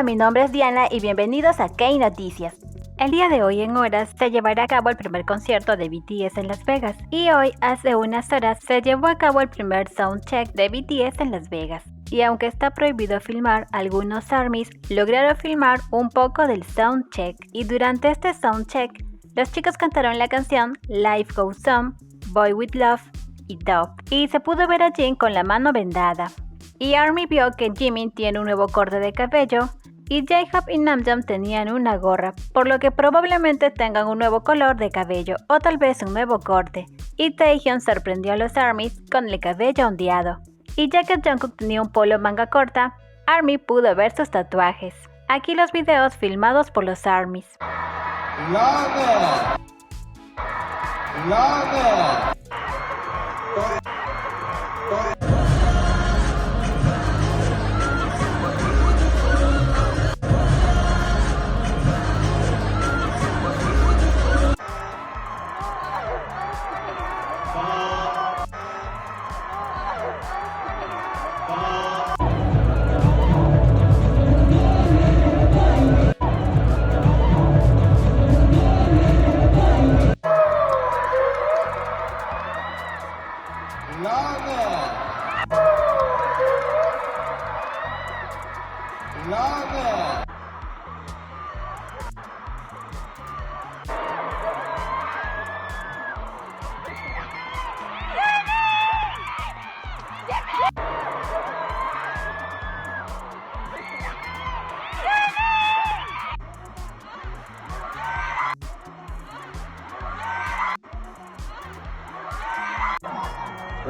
Hola, mi nombre es Diana y bienvenidos a K-Noticias. El día de hoy en horas se llevará a cabo el primer concierto de BTS en Las Vegas y hoy hace unas horas se llevó a cabo el primer soundcheck de BTS en Las Vegas. Y aunque está prohibido filmar, algunos ARMYs lograron filmar un poco del soundcheck y durante este soundcheck los chicos cantaron la canción Life Goes On, Boy With Love y Dove, y se pudo ver a Jin con la mano vendada. Y ARMY vio que Jimin tiene un nuevo corte de cabello y J-Hope y Namjoon tenían una gorra, por lo que probablemente tengan un nuevo color de cabello o tal vez un nuevo corte. Y Taehyung sorprendió a los ARMYs con el cabello ondeado. Y ya que Jungkook tenía un polo manga corta, ARMY pudo ver sus tatuajes. Aquí los videos filmados por los ARMYs.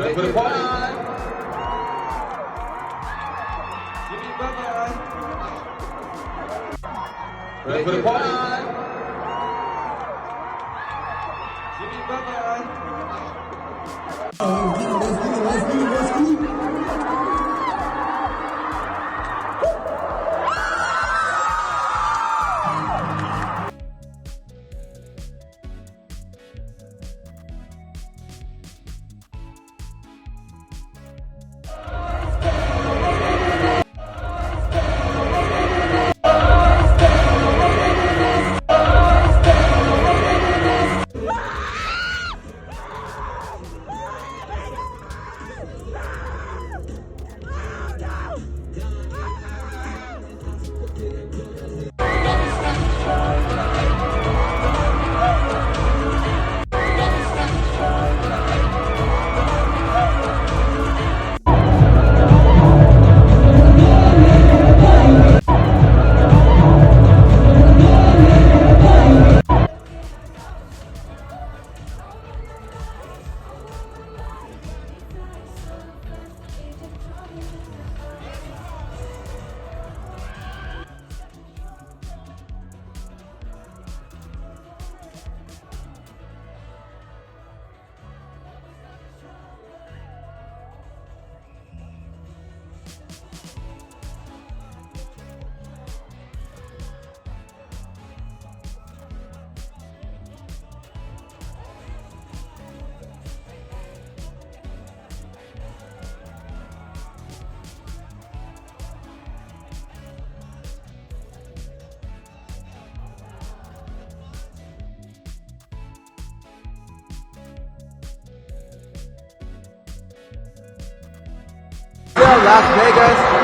Ready for the quad. Jimmy, bye-bye. Ready for the quad. Jimmy, bye-bye. Let's go. Las Vegas.